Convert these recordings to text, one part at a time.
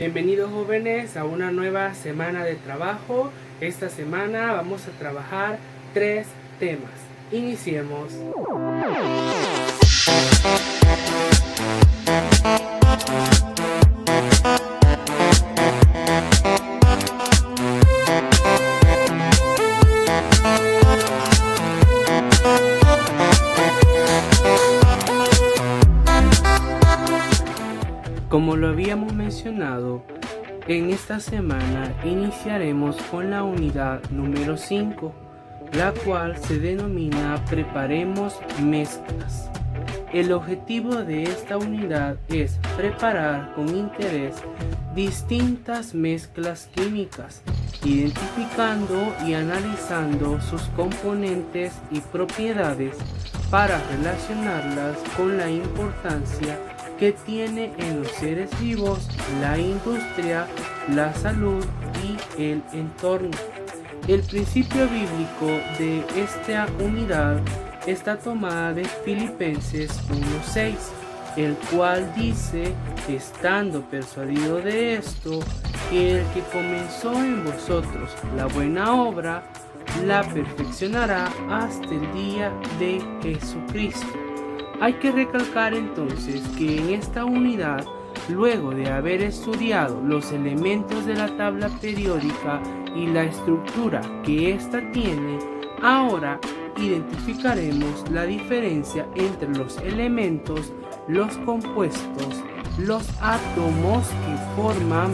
Bienvenidos jóvenes a una nueva semana de trabajo. Esta semana vamos a trabajar 3 temas. Iniciemos. Como lo habíamos mencionado, en esta semana iniciaremos con la unidad número 5, la cual se denomina Preparemos mezclas. El objetivo de esta unidad es preparar con interés distintas mezclas químicas, identificando y analizando sus componentes y propiedades para relacionarlas con la importancia que tiene en los seres vivos, la industria, la salud y el entorno. El principio bíblico de esta unidad está tomada de Filipenses 1:6, el cual dice: estando persuadido de esto, que el que comenzó en vosotros la buena obra, la perfeccionará hasta el día de Jesucristo. Hay que recalcar entonces que en esta unidad, luego de haber estudiado los elementos de la tabla periódica y la estructura que ésta tiene, ahora identificaremos la diferencia entre los elementos, los compuestos, los átomos que forman,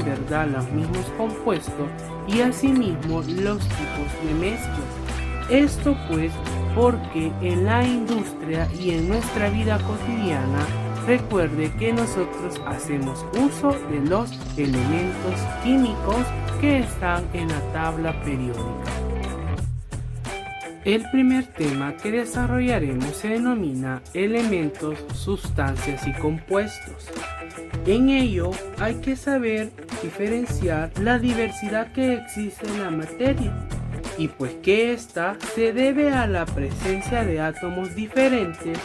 los mismos compuestos, y asimismo los tipos de mezclas. Esto pues porque en la industria y en nuestra vida cotidiana, recuerde que nosotros hacemos uso de los elementos químicos que están en la tabla periódica. El primer tema que desarrollaremos se denomina elementos, sustancias y compuestos. En ello hay que saber diferenciar la diversidad que existe en la materia, y pues que ésta se debe a la presencia de átomos diferentes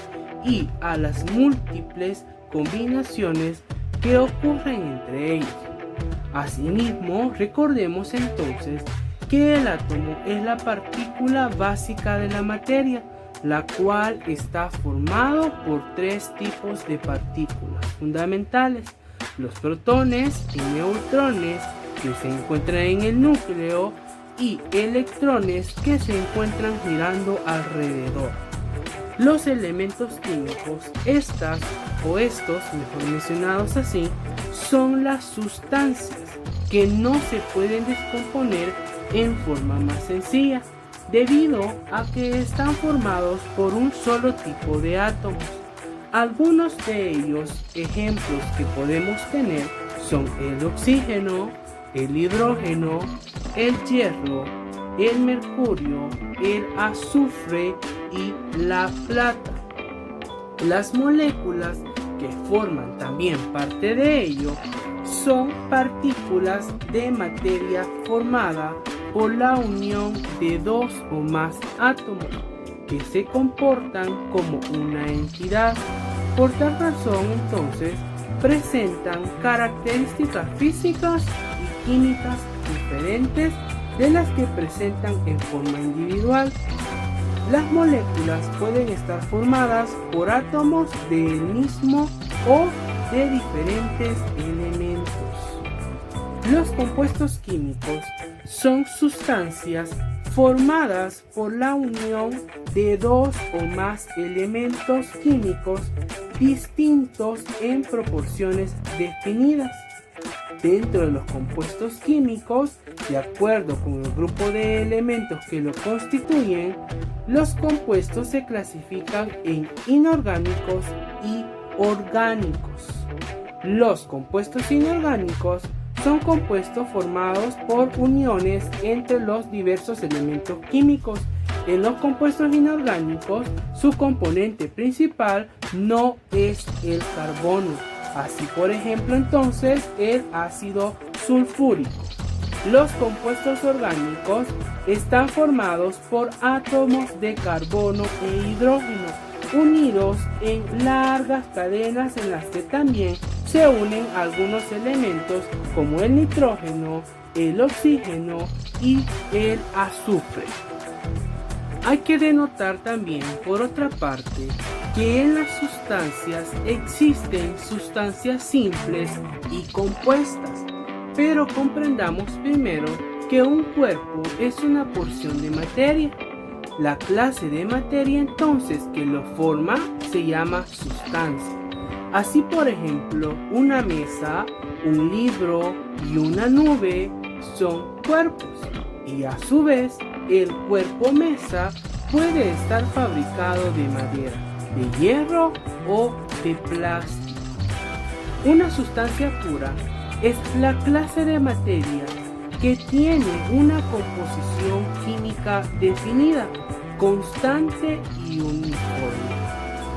y a las múltiples combinaciones que ocurren entre ellos. Asimismo, recordemos entonces que el átomo es la partícula básica de la materia, la cual está formado por 3 tipos de partículas fundamentales: los protones y neutrones, que se encuentran en el núcleo, y electrones que se encuentran girando alrededor. Los elementos químicos, estos mejor mencionados así, son las sustancias que no se pueden descomponer en forma más sencilla, debido a que están formados por un solo tipo de átomos. Algunos de ellos, ejemplos que podemos tener, son el oxígeno, el hidrógeno, el hierro, el mercurio, el azufre y la plata. Las moléculas que forman también parte de ello son partículas de materia formada por la unión de 2 o más átomos que se comportan como una entidad. Por tal razón, entonces, presentan características físicas y químicas diferentes de las que presentan en forma individual. Las moléculas pueden estar formadas por átomos del mismo o de diferentes elementos. Los compuestos químicos son sustancias formadas por la unión de 2 o más elementos químicos distintos en proporciones definidas. Dentro de los compuestos químicos, de acuerdo con el grupo de elementos que lo constituyen, los compuestos se clasifican en inorgánicos y orgánicos. Los compuestos inorgánicos son compuestos formados por uniones entre los diversos elementos químicos. En los compuestos inorgánicos, su componente principal no es el carbono. Así, por ejemplo, entonces, el ácido sulfúrico. Los compuestos orgánicos están formados por átomos de carbono e hidrógeno, unidos en largas cadenas en las que también se unen algunos elementos como el nitrógeno, el oxígeno y el azufre. Hay que denotar también, por otra parte, que en las sustancias existen sustancias simples y compuestas, pero comprendamos primero que un cuerpo es una porción de materia. La clase de materia entonces que lo forma se llama sustancia. Así, por ejemplo, una mesa, un libro y una nube son cuerpos, y a su vez el cuerpo mesa puede estar fabricado de madera, de hierro o de plástico. Una sustancia pura es la clase de materia que tiene una composición química definida, constante y uniforme.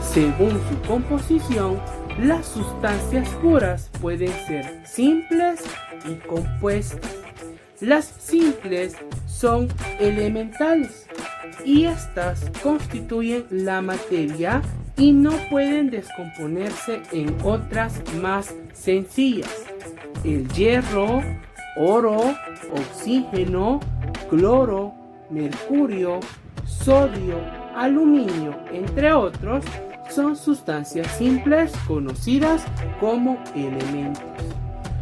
Según su composición, las sustancias puras pueden ser simples y compuestas. Las simples son elementales y estas constituyen la materia y no pueden descomponerse en otras más sencillas. El hierro, oro, oxígeno, cloro, mercurio, sodio, aluminio, entre otros, son sustancias simples conocidas como elementos.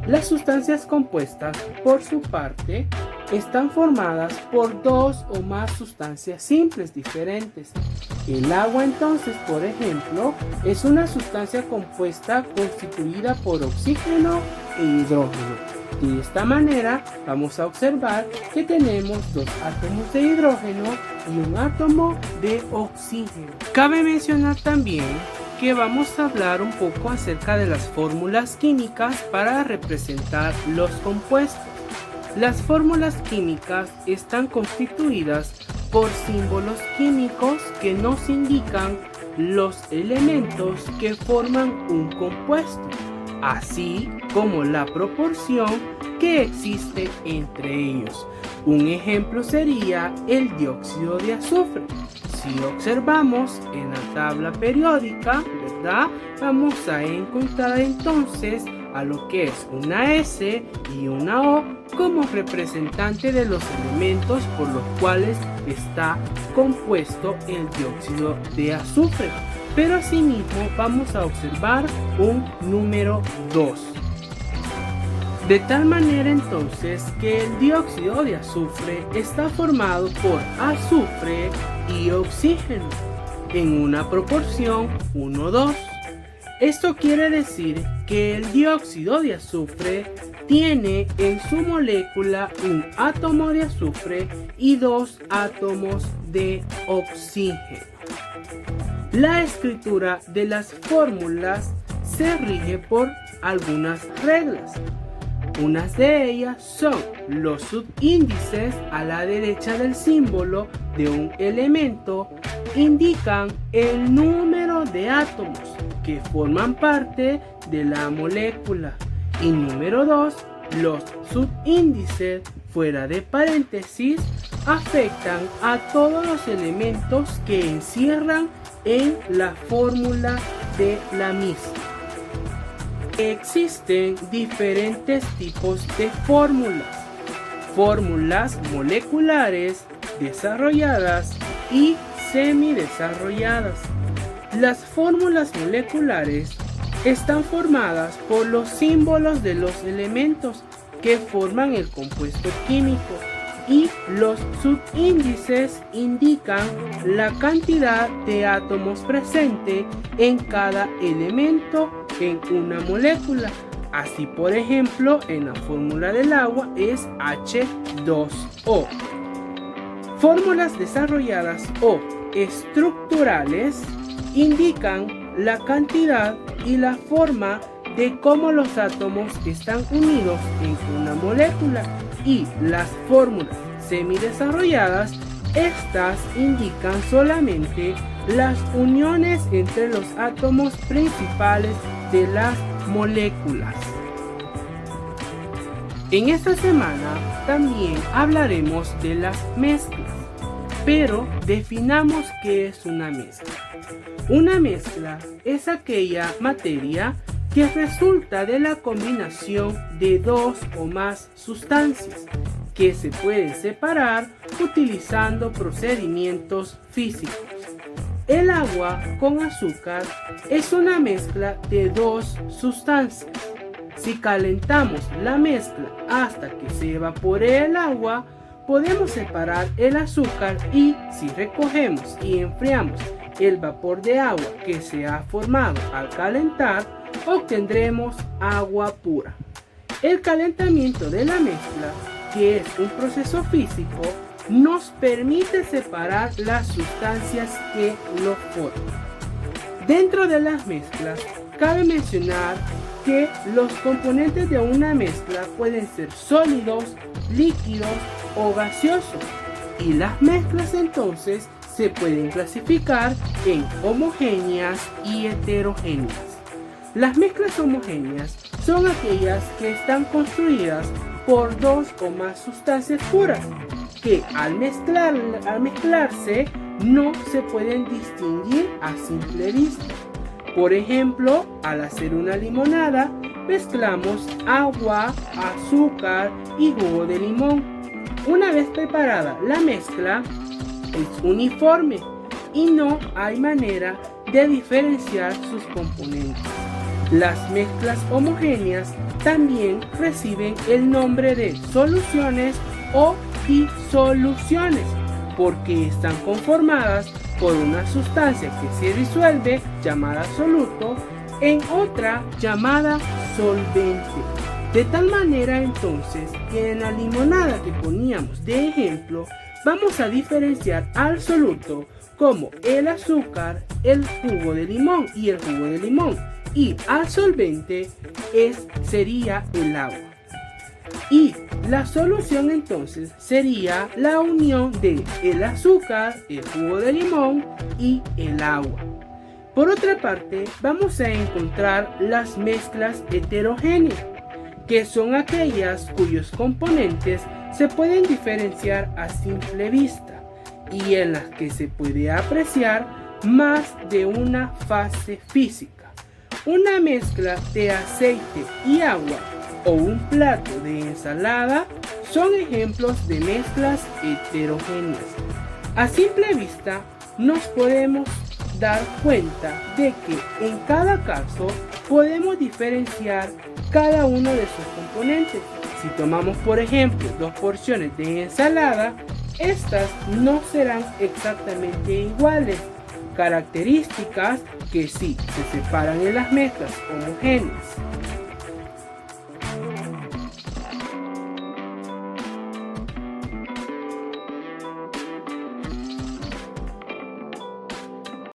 Las sustancias compuestas, por su parte, están formadas por dos o más sustancias simples diferentes. El agua, entonces, por ejemplo, es una sustancia compuesta constituida por oxígeno e hidrógeno. De esta manera vamos a observar que tenemos dos átomos de hidrógeno y un átomo de oxígeno. Cabe mencionar también que vamos a hablar un poco acerca de las fórmulas químicas para representar los compuestos. Las fórmulas químicas están constituidas por símbolos químicos que nos indican los elementos que forman un compuesto, así como la proporción que existe entre ellos. Un ejemplo sería el dióxido de azufre. Si observamos en la tabla periódica, ¿verdad? Vamos a encontrar entonces a lo que es una S y una O como representante de los elementos por los cuales está compuesto el dióxido de azufre. Pero asimismo vamos a observar un número 2. De tal manera entonces que el dióxido de azufre está formado por azufre y oxígeno en una proporción 1:2. Esto quiere decir que el dióxido de azufre tiene en su molécula un átomo de azufre y dos átomos de oxígeno. La escritura de las fórmulas se rige por algunas reglas. Unas de ellas son los subíndices a la derecha del símbolo de un elemento, indican el número de átomos que forman parte de la molécula. Y número 2, los subíndices fuera de paréntesis afectan a todos los elementos que encierran en la fórmula de la misma. Existen diferentes tipos de fórmulas. Fórmulas moleculares, desarrolladas y semidesarrolladas. Las fórmulas moleculares están formadas por los símbolos de los elementos que forman el compuesto químico y los subíndices indican la cantidad de átomos presente en cada elemento en una molécula. Así, por ejemplo, en la fórmula del agua es H2O. Fórmulas desarrolladas o estructurales indican la cantidad y la forma de cómo los átomos están unidos en una molécula, y las fórmulas semidesarrolladas, estas indican solamente las uniones entre los átomos principales de las moléculas. En esta semana también hablaremos de las mezclas, pero definamos qué es una mezcla. Una mezcla es aquella materia que resulta de la combinación de dos o más sustancias que se pueden separar utilizando procedimientos físicos. El agua con azúcar es una mezcla de dos sustancias. Si calentamos la mezcla hasta que se evapore el agua, podemos separar el azúcar y si recogemos y enfriamos el vapor de agua que se ha formado al calentar, obtendremos agua pura. El calentamiento de la mezcla, que es un proceso físico, nos permite separar las sustancias que lo forman. Dentro de las mezclas, cabe mencionar que los componentes de una mezcla pueden ser sólidos, líquidos o gaseosos, y las mezclas entonces se pueden clasificar en homogéneas y heterogéneas. Las mezclas homogéneas son aquellas que están construidas por dos o más sustancias puras, que al mezclarse no se pueden distinguir a simple vista. Por ejemplo, al hacer una limonada, mezclamos agua, azúcar y jugo de limón. Una vez preparada la mezcla, es uniforme y no hay manera de diferenciar sus componentes. Las mezclas homogéneas también reciben el nombre de soluciones o disoluciones porque están conformadas por una sustancia que se disuelve, llamada soluto, en otra llamada solvente. De tal manera entonces que en la limonada que poníamos de ejemplo, vamos a diferenciar al soluto como el azúcar, el jugo de limón y el jugo de limón, y al solvente sería el agua. Y la solución entonces sería la unión de el azúcar, el jugo de limón y el agua. Por otra parte, vamos a encontrar las mezclas heterogéneas, que son aquellas cuyos componentes se pueden diferenciar a simple vista y en las que se puede apreciar más de una fase física. Una mezcla de aceite y agua o un plato de ensalada son ejemplos de mezclas heterogéneas. A simple vista nos podemos dar cuenta de que en cada caso podemos diferenciar cada uno de sus componentes. Si tomamos por ejemplo dos porciones de ensalada, estas no serán exactamente iguales, características que sí se separan en las mezclas homogéneas.